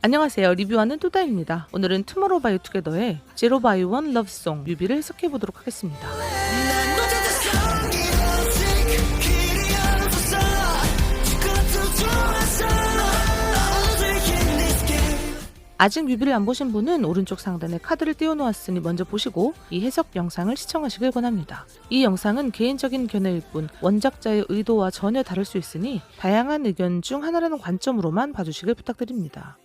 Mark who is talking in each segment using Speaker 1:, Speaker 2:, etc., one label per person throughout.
Speaker 1: 안녕하세요. 리뷰하는 또다입니다. 오늘은 투모로우 바이 투게더의 제로 바이 원 러브송 뮤비를 해석해보도록 하겠습니다. 아직 뮤비를 안 보신 분은 오른쪽 상단에 카드를 띄워놓았으니 먼저 보시고 이 해석 영상을 시청하시길 권합니다. 이 영상은 개인적인 견해일 뿐 원작자의 의도와 전혀 다를 수 있으니 다양한 의견 중 하나라는 관점으로만 봐주시길 부탁드립니다.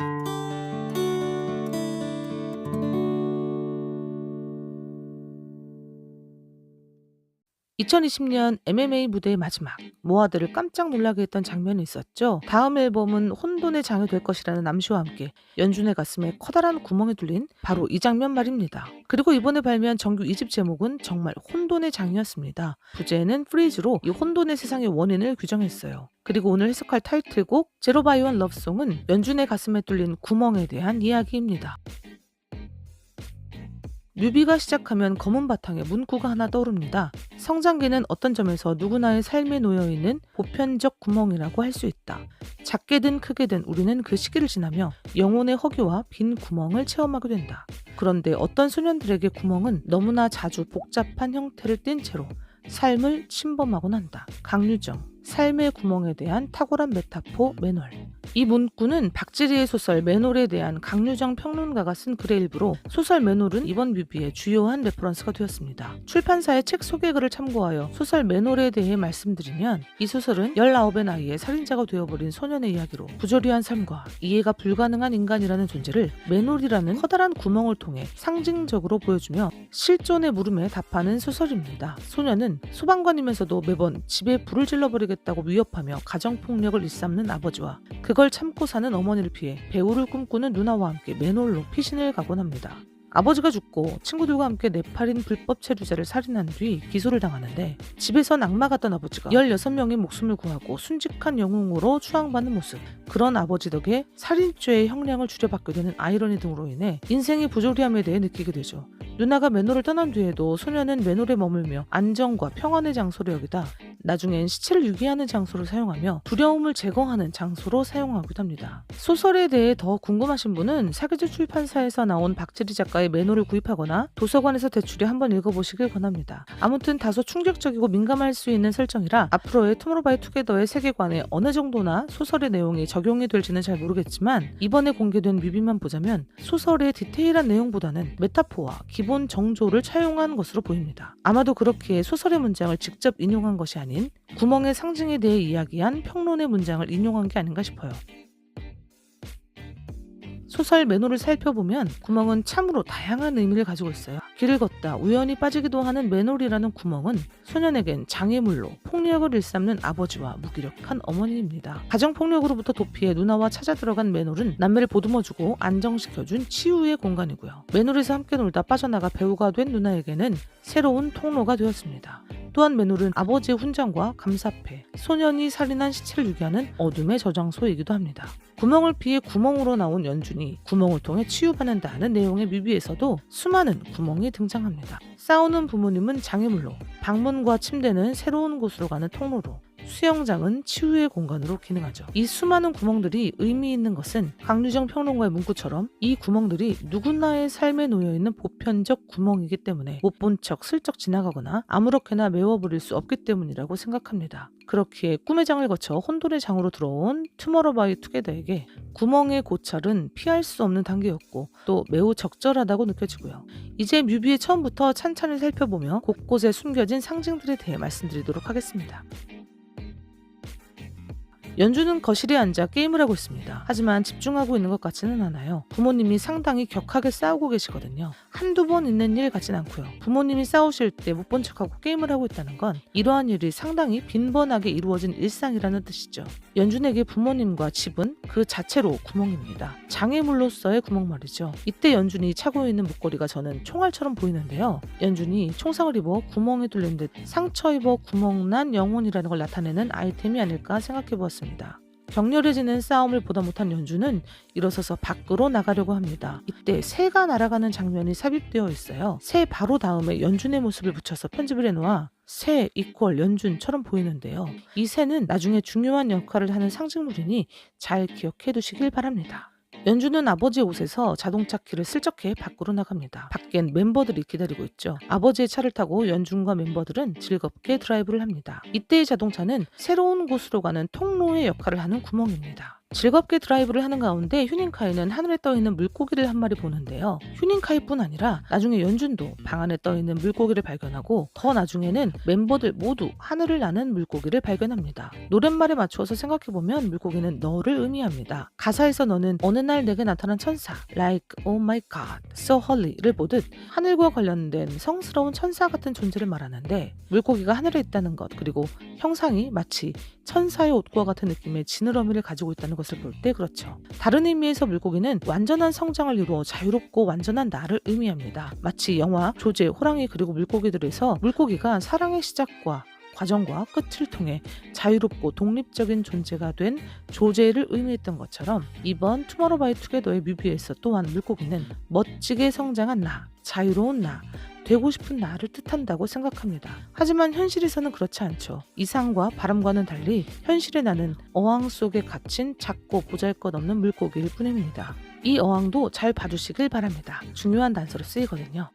Speaker 1: 2020년 MMA 무대의 마지막, 모아들을 깜짝 놀라게 했던 장면이 있었죠. 다음 앨범은 혼돈의 장이 될 것이라는 암시와 함께 연준의 가슴에 커다란 구멍이 뚫린 바로 이 장면 말입니다. 그리고 이번에 발매한 정규 2집 제목은 정말 혼돈의 장이었습니다. 부제는 프리즈로 이 혼돈의 세상의 원인을 규정했어요. 그리고 오늘 해석할 타이틀곡 제로 바이 원 러브송은 연준의 가슴에 뚫린 구멍에 대한 이야기입니다. 뮤비가 시작하면 검은 바탕에 문구가 하나 떠오릅니다. 성장기는 어떤 점에서 누구나의 삶에 놓여있는 보편적 구멍이라고 할 수 있다. 작게든 크게든 우리는 그 시기를 지나며 영혼의 허기와 빈 구멍을 체험하게 된다. 그런데 어떤 소년들에게 구멍은 너무나 자주 복잡한 형태를 띤 채로 삶을 침범하곤 한다. 강유정, 삶의 구멍에 대한 탁월한 메타포 맨홀. 이 문구는 박지리의 소설 맨홀에 대한 강유정 평론가가 쓴 글의 일부로 소설 맨홀은 이번 뮤비의 주요한 레퍼런스가 되었습니다. 출판사의 책 소개글을 참고하여 소설 맨홀에 대해 말씀드리면 이 소설은 19의 나이에 살인자가 되어버린 소년의 이야기로 부조리한 삶과 이해가 불가능한 인간이라는 존재를 맨홀이라는 커다란 구멍을 통해 상징적으로 보여주며 실존의 물음에 답하는 소설입니다. 소년은 소방관이면서도 매번 집에 불을 질러버리겠다고 위협하며 가정폭력을 일삼는 아버지와 그걸 참고 사는 어머니를 피해 배우를 꿈꾸는 누나와 함께 맨홀로 피신을 가곤 합니다. 아버지가 죽고 친구들과 함께 네팔인 불법 체류자를 살인한 뒤 기소를 당하는데 집에선 악마 같던 아버지가 16명의 목숨을 구하고 순직한 영웅으로 추앙받는 모습, 그런 아버지 덕에 살인죄의 형량을 줄여받게 되는 아이러니 등으로 인해 인생의 부조리함에 대해 느끼게 되죠. 누나가 맨홀을 떠난 뒤에도 소년은 맨홀에 머물며 안정과 평안의 장소로 여기다 나중엔 시체를 유기하는 장소로 사용하며 두려움을 제거하는 장소로 사용하기도 합니다. 소설에 대해 더 궁금하신 분은 사계절 출판사에서 나온 박지리 작가의 맨홀을 구입하거나 도서관에서 대출해 한번 읽어보시길 권합니다. 아무튼 다소 충격적이고 민감할 수 있는 설정이라 앞으로의 투모로우 바이 투게더의 세계관에 어느 정도나 소설의 내용이 적용이 될지는 잘 모르겠지만 이번에 공개된 뮤비만 보자면 소설의 디테일한 내용보다는 메타포와 기본 정조를 차용한 것으로 보입니다. 아마도 그렇기에 소설의 문장을 직접 인용한 것이 아닌 구멍의 상징에 대해 이야기한 평론의 문장을 인용한 게 아닌가 싶어요. 소설 맨홀을 살펴보면 구멍은 참으로 다양한 의미를 가지고 있어요. 길을 걷다 우연히 빠지기도 하는 맨홀이라는 구멍은 소년에겐 장애물로 폭력을 일삼는 아버지와 무기력한 어머니입니다. 가정폭력으로부터 도피해 누나와 찾아 들어간 맨홀은 남매를 보듬어주고 안정시켜준 치유의 공간이고요. 맨홀에서 함께 놀다 빠져나가 배우가 된 누나에게는 새로운 통로가 되었습니다. 또한 맨홀은 아버지의 훈장과 감사패, 소년이 살인한 시체를 유기하는 어둠의 저장소이기도 합니다. 구멍을 피해 구멍으로 나온 연준이 구멍을 통해 치유받는다는 내용의 뮤비에서도 수많은 구멍이 등장합니다. 싸우는 부모님은 장애물로, 방문과 침대는 새로운 곳으로 가는 통로로, 수영장은 치유의 공간으로 기능하죠. 이 수많은 구멍들이 의미 있는 것은 강유정 평론가의 문구처럼 이 구멍들이 누구나의 삶에 놓여있는 보편적 구멍이기 때문에 못 본 척 슬쩍 지나가거나 아무렇게나 메워버릴 수 없기 때문이라고 생각합니다. 그렇기에 꿈의 장을 거쳐 혼돈의 장으로 들어온 투모로우 바이 투게더에게 구멍의 고찰은 피할 수 없는 단계였고 또 매우 적절하다고 느껴지고요. 이제 뮤비의 처음부터 찬찬히 살펴보며 곳곳에 숨겨진 상징들에 대해 말씀드리도록 하겠습니다. 연준은 거실에 앉아 게임을 하고 있습니다. 하지만 집중하고 있는 것 같지는 않아요. 부모님이 상당히 격하게 싸우고 계시거든요. 한두 번 있는 일 같진 않고요. 부모님이 싸우실 때 못 본 척하고 게임을 하고 있다는 건 이러한 일이 상당히 빈번하게 이루어진 일상이라는 뜻이죠. 연준에게 부모님과 집은 그 자체로 구멍입니다. 장애물로서의 구멍 말이죠. 이때 연준이 차고 있는 목걸이가 저는 총알처럼 보이는데요. 연준이 총상을 입어 구멍에 뚫린 듯 상처 입어 구멍난 영혼이라는 걸 나타내는 아이템이 아닐까 생각해보았습니다. 격렬해지는 싸움을 보다 못한 연준은 일어서서 밖으로 나가려고 합니다. 이때 새가 날아가는 장면이 삽입되어 있어요. 새 바로 다음에 연준의 모습을 붙여서 편집을 해놓아 새 이퀄 연준처럼 보이는데요. 이 새는 나중에 중요한 역할을 하는 상징물이니 잘 기억해 두시길 바랍니다. 연주는 아버지의 옷에서 자동차 키를 슬쩍해 밖으로 나갑니다. 밖엔 멤버들이 기다리고 있죠. 아버지의 차를 타고 연준과 멤버들은 즐겁게 드라이브를 합니다. 이때의 자동차는 새로운 곳으로 가는 통로의 역할을 하는 구멍입니다. 즐겁게 드라이브를 하는 가운데 휴닝카이는 하늘에 떠있는 물고기를 한 마리 보는데요. 휴닝카이뿐 아니라 나중에 연준도 방 안에 떠있는 물고기를 발견하고 더 나중에는 멤버들 모두 하늘을 나는 물고기를 발견합니다. 노랫말에 맞추어서 생각해보면 물고기는 너를 의미합니다. 가사에서 너는 어느 날 내게 나타난 천사 like oh my god so holy를 보듯 하늘과 관련된 성스러운 천사 같은 존재를 말하는데 물고기가 하늘에 있다는 것 그리고 형상이 마치 천사의 옷과 같은 느낌의 지느러미를 가지고 있다는 것을 볼 때 그렇죠. 다른 의미에서 물고기는 완전한 성장을 이루어 자유롭고 완전한 나를 의미합니다. 마치 영화 조제, 호랑이 그리고 물고기들에서 물고기가 사랑의 시작과 과정과 끝을 통해 자유롭고 독립적인 존재가 된 조제를 의미했던 것처럼 이번 투모로우바이투게더의 뮤비에서 또한 물고기는 멋지게 성장한 나, 자유로운 나, 되고 싶은 나를 뜻한다고 생각합니다. 하지만 현실에서는 그렇지 않죠. 이상과 바람과는 달리 현실의 나는 어항 속에 갇힌 작고 보잘것없는 물고기일 뿐입니다. 이 어항도 잘 봐주시길 바랍니다. 중요한 단서로 쓰이거든요.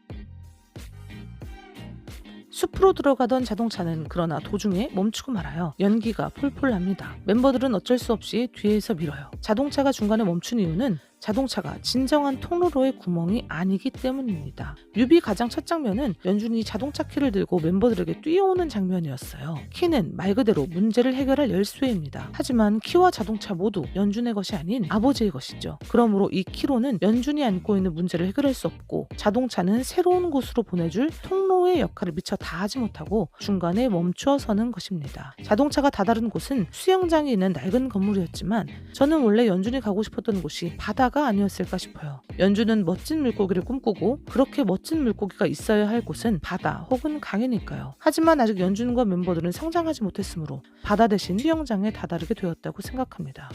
Speaker 1: 숲으로 들어가던 자동차는 그러나 도중에 멈추고 말아요. 연기가 폴폴 납니다. 멤버들은 어쩔 수 없이 뒤에서 밀어요. 자동차가 중간에 멈춘 이유는 자동차가 진정한 통로로의 구멍이 아니기 때문입니다. 뮤비 가장 첫 장면은 연준이 자동차 키를 들고 멤버들에게 뛰어오는 장면이었어요. 키는 말 그대로 문제를 해결할 열쇠입니다. 하지만 키와 자동차 모두 연준의 것이 아닌 아버지의 것이죠. 그러므로 이 키로는 연준이 안고 있는 문제를 해결할 수 없고 자동차는 새로운 곳으로 보내줄 통로의 역할을 미처 다하지 못하고 중간에 멈추어 서는 것입니다. 자동차가 다다른 곳은 수영장이 있는 낡은 건물이었지만 저는 원래 연준이 가고 싶었던 곳이 바다가 아니었을까 싶어요. 연준은 멋진 물고기를 꿈꾸고 그렇게 멋진 물고기가 있어야 할 곳은 바다 혹은 강이니까요. 하지만 아직 연준과 멤버들은 성장하지 못했으므로 바다 대신 수영장에 다다르게 되었다고 생각합니다.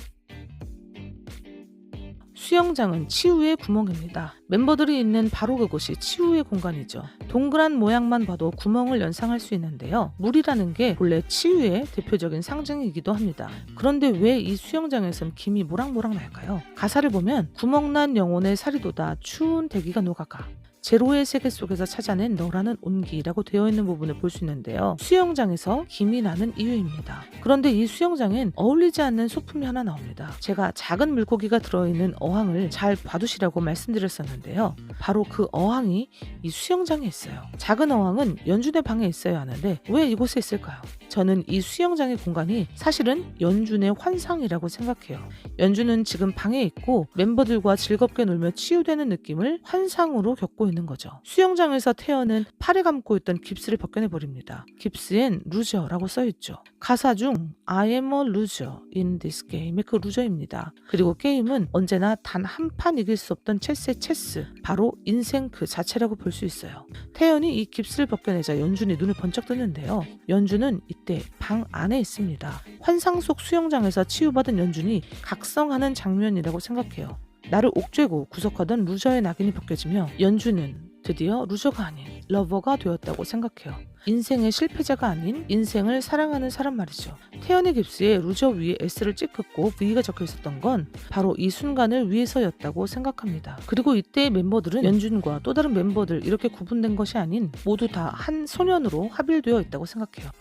Speaker 1: 수영장은 치유의 구멍입니다. 멤버들이 있는 바로 그곳이 치유의 공간이죠. 동그란 모양만 봐도 구멍을 연상할 수 있는데요. 물이라는 게 본래 치유의 대표적인 상징이기도 합니다. 그런데 왜 이 수영장에선 김이 모락모락 날까요? 가사를 보면 구멍난 영혼의 살이 돋아 추운 대기가 녹아가 제로의 세계 속에서 찾아낸 너라는 온기라고 되어 있는 부분을 볼 수 있는데요. 수영장에서 김이 나는 이유입니다. 그런데 이 수영장엔 어울리지 않는 소품이 하나 나옵니다. 제가 작은 물고기가 들어있는 어항을 잘 봐두시라고 말씀드렸었는데요. 바로 그 어항이 이 수영장에 있어요. 작은 어항은 연준의 방에 있어야 하는데 왜 이곳에 있을까요? 저는 이 수영장의 공간이 사실은 연준의 환상이라고 생각해요. 연준은 지금 방에 있고 멤버들과 즐겁게 놀며 치유되는 느낌을 환상으로 겪고 있는 거죠. 수영장에서 태연은 팔에 감고 있던 깁스를 벗겨내버립니다. 깁스엔 루저라고 써있죠. 가사 중 I am a loser in this game의 그 루저입니다. 그리고 게임은 언제나 단 한 판 이길 수 없던 체스의 체스, 바로 인생 그 자체라고 볼 수 있어요. 태연이 이 깁스를 벗겨내자 연준이 눈을 번쩍 뜨는데요. 연준은 이때 방 안에 있습니다. 환상 속 수영장에서 치유받은 연준이 각성하는 장면이라고 생각해요. 나를 옥죄고 구속하던 루저의 낙인이 벗겨지며 연준은 드디어 루저가 아닌 러버가 되었다고 생각해요. 인생의 실패자가 아닌 인생을 사랑하는 사람 말이죠. 태연의 깁스에 루저 위에 S를 찍혔고 V가 적혀 있었던 건 바로 이 순간을 위해서였다고 생각합니다. 그리고 이때의 멤버들은 연준과 또 다른 멤버들 이렇게 구분된 것이 아닌 모두 다 한 소년으로 합일되어 있다고 생각해요.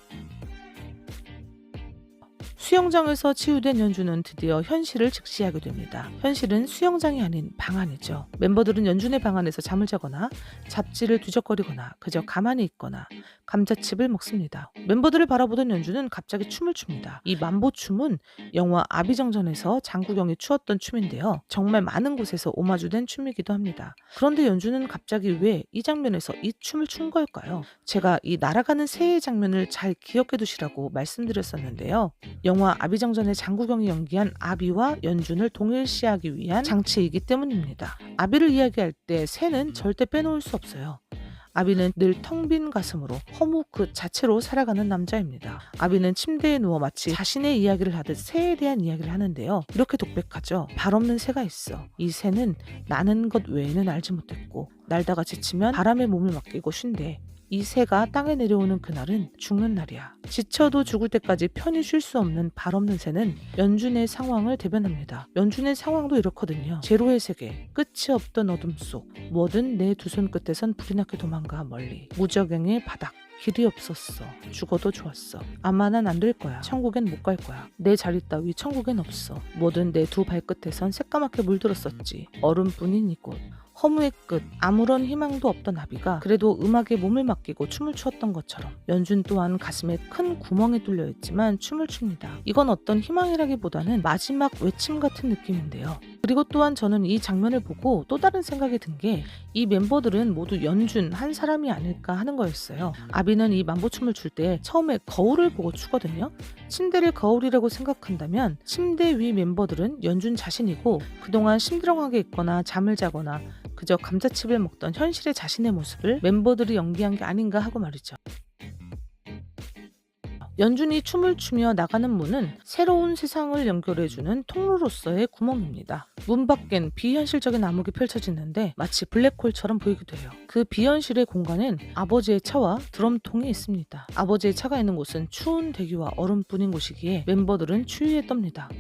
Speaker 1: 수영장에서 치유된 연준은 드디어 현실을 직시하게 됩니다. 현실은 수영장이 아닌 방 안이죠. 멤버들은 연준의 방 안에서 잠을 자거나 잡지를 뒤적거리거나 그저 가만히 있거나 감자칩을 먹습니다. 멤버들을 바라보던 연준은 갑자기 춤을 춥니다. 이 만보춤은 영화 아비정전에서 장국영이 추었던 춤인데요. 정말 많은 곳에서 오마주된 춤이기도 합니다. 그런데 연준은 갑자기 왜 이 장면에서 이 춤을 춘 걸까요? 제가 이 날아가는 새의 장면을 잘 기억해 두시라고 말씀드렸었는데요. 영화 아비정전의 장국영이 연기한 아비와 연준을 동일시하기 위한 장치이기 때문입니다. 아비를 이야기할 때 새는 절대 빼놓을 수 없어요. 아비는 늘 텅 빈 가슴으로 허무 그 자체로 살아가는 남자입니다. 아비는 침대에 누워 마치 자신의 이야기를 하듯 새에 대한 이야기를 하는데요. 이렇게 독백하죠. 발 없는 새가 있어. 이 새는 나는 것 외에는 알지 못했고 날다가 지치면 바람에 몸을 맡기고 쉰대. 이 새가 땅에 내려오는 그날은 죽는 날이야. 지쳐도 죽을 때까지 편히 쉴 수 없는 발 없는 새는 연준의 상황을 대변합니다. 연준의 상황도 이렇거든요. 제로의 세계, 끝이 없던 어둠 속, 뭐든 내 두 손 끝에선 불이 나게 도망가 멀리. 무적행의 바닥. 길이 없었어. 죽어도 좋았어. 아마 난 안 될 거야. 천국엔 못 갈 거야. 내 자리 따위 천국엔 없어. 뭐든 내 두 발끝에선 새까맣게 물들었었지. 얼음뿐인 이곳. 허무의 끝, 아무런 희망도 없던 나비가 그래도 음악에 몸을 맡기고 춤을 추었던 것처럼 연준 또한 가슴에 큰 구멍이 뚫려 있지만 춤을 춥니다. 이건 어떤 희망이라기보다는 마지막 외침 같은 느낌인데요. 그리고 또한 저는 이 장면을 보고 또 다른 생각이 든 게 이 멤버들은 모두 연준 한 사람이 아닐까 하는 거였어요. 아비는 이 만보춤을 출 때 처음에 거울을 보고 추거든요. 침대를 거울이라고 생각한다면 침대 위 멤버들은 연준 자신이고 그동안 심드렁하게 있거나 잠을 자거나 그저 감자칩을 먹던 현실의 자신의 모습을 멤버들이 연기한 게 아닌가 하고 말이죠. 연준이 춤을 추며 나가는 문은 새로운 세상을 연결해주는 통로로서의 구멍입니다. 문 밖엔 비현실적인 암흑이 펼쳐지는데 마치 블랙홀처럼 보이기도 해요. 그 비현실의 공간엔 아버지의 차와 드럼통이 있습니다. 아버지의 차가 있는 곳은 추운 대기와 얼음뿐인 곳이기에 멤버들은 추위에 떱니다.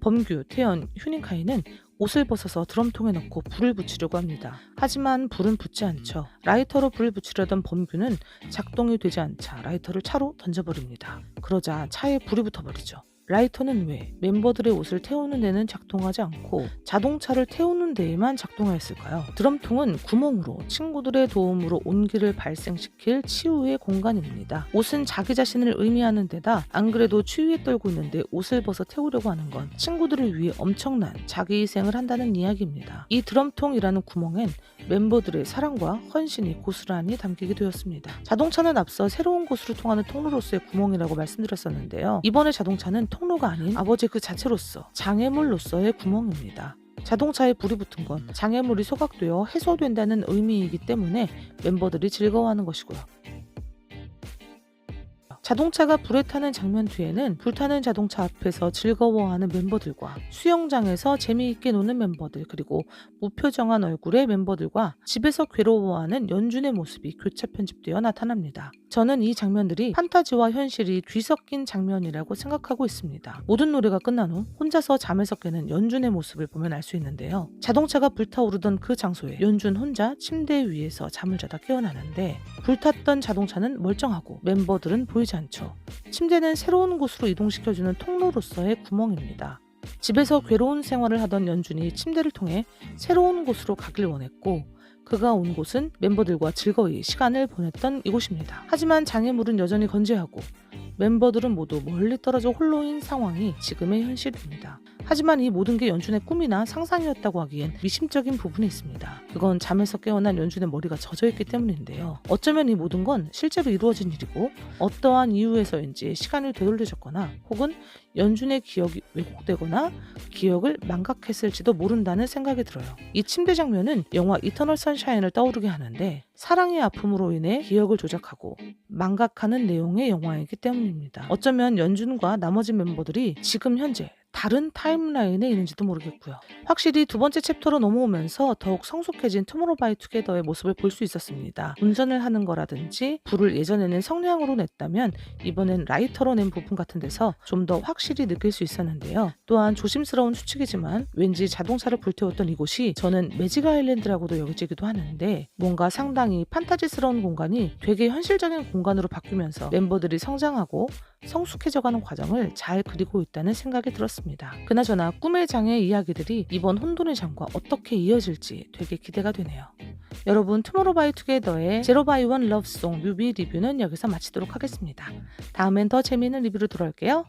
Speaker 1: 범규, 태연, 휴닝카이는 옷을 벗어서 드럼통에 넣고 불을 붙이려고 합니다. 하지만 불은 붙지 않죠. 라이터로 불을 붙이려던 범규는 작동이 되지 않자 라이터를 차로 던져버립니다. 그러자 차에 불이 붙어버리죠. 라이터는 왜 멤버들의 옷을 태우는 데는 작동하지 않고 자동차를 태우는 데에만 작동하였을까요? 드럼통은 구멍으로 친구들의 도움으로 온기를 발생시킬 치유의 공간입니다. 옷은 자기 자신을 의미하는 데다 안 그래도 추위에 떨고 있는데 옷을 벗어 태우려고 하는 건 친구들을 위해 엄청난 자기 희생을 한다는 이야기입니다. 이 드럼통이라는 구멍엔 멤버들의 사랑과 헌신이 고스란히 담기게 되었습니다. 자동차는 앞서 새로운 곳으로 통하는 통로로서의 구멍이라고 말씀드렸었는데요. 이번에 자동차는 통로가 아닌 아버지 그 자체로서 장애물로서의 구멍입니다. 자동차에 불이 붙은 건 장애물이 소각되어 해소된다는 의미이기 때문에 멤버들이 즐거워하는 것이고요. 자동차가 불에 타는 장면 뒤에는 불타는 자동차 앞에서 즐거워하는 멤버들과 수영장에서 재미있게 노는 멤버들 그리고 무표정한 얼굴의 멤버들과 집에서 괴로워하는 연준의 모습이 교차 편집되어 나타납니다. 저는 이 장면들이 판타지와 현실이 뒤섞인 장면이라고 생각하고 있습니다. 모든 노래가 끝난 후 혼자서 잠에서 깨는 연준의 모습을 보면 알 수 있는데요. 자동차가 불타오르던 그 장소에 연준 혼자 침대 위에서 잠을 자다 깨어나는데 불탔던 자동차는 멀쩡하고 멤버들은 보이지 않죠. 침대는 새로운 곳으로 이동시켜주는 통로로서의 구멍입니다. 집에서 괴로운 생활을 하던 연준이 침대를 통해 새로운 곳으로 가길 원했고 그가 온 곳은 멤버들과 즐거이 시간을 보냈던 이곳입니다. 하지만 장애물은 여전히 건재하고 멤버들은 모두 멀리 떨어져 홀로인 상황이 지금의 현실입니다. 하지만 이 모든 게 연준의 꿈이나 상상이었다고 하기엔 미심적인 부분이 있습니다. 그건 잠에서 깨어난 연준의 머리가 젖어있기 때문인데요. 어쩌면 이 모든 건 실제로 이루어진 일이고 어떠한 이유에서인지 시간을 되돌려졌거나 혹은 연준의 기억이 왜곡되거나 기억을 망각했을지도 모른다는 생각이 들어요. 이 침대 장면은 영화 이터널 선샤인을 떠오르게 하는데 사랑의 아픔으로 인해 기억을 조작하고 망각하는 내용의 영화이기 때문입니다. 어쩌면 연준과 나머지 멤버들이 지금 현재 다른 타임라인에 있는지도 모르겠고요. 확실히 두 번째 챕터로 넘어오면서 더욱 성숙해진 투모로우바이투게더의 모습을 볼 수 있었습니다. 운전을 하는 거라든지 불을 예전에는 성냥으로 냈다면 이번엔 라이터로 낸 부분 같은 데서 좀 더 확실히 느낄 수 있었는데요. 또한 조심스러운 추측이지만 왠지 자동차를 불태웠던 이곳이 저는 매직 아일랜드라고도 여겨지기도 하는데 뭔가 상당히 판타지스러운 공간이 되게 현실적인 공간으로 바뀌면서 멤버들이 성장하고 성숙해져가는 과정을 잘 그리고 있다는 생각이 들었습니다. 그나저나 꿈의 장의 이야기들이 이번 혼돈의 장과 어떻게 이어질지 되게 기대가 되네요. 여러분, 투모로우바이투게더의 제로바이원 러브송 뮤비 리뷰는 여기서 마치도록 하겠습니다. 다음엔 더 재미있는 리뷰로 돌아올게요.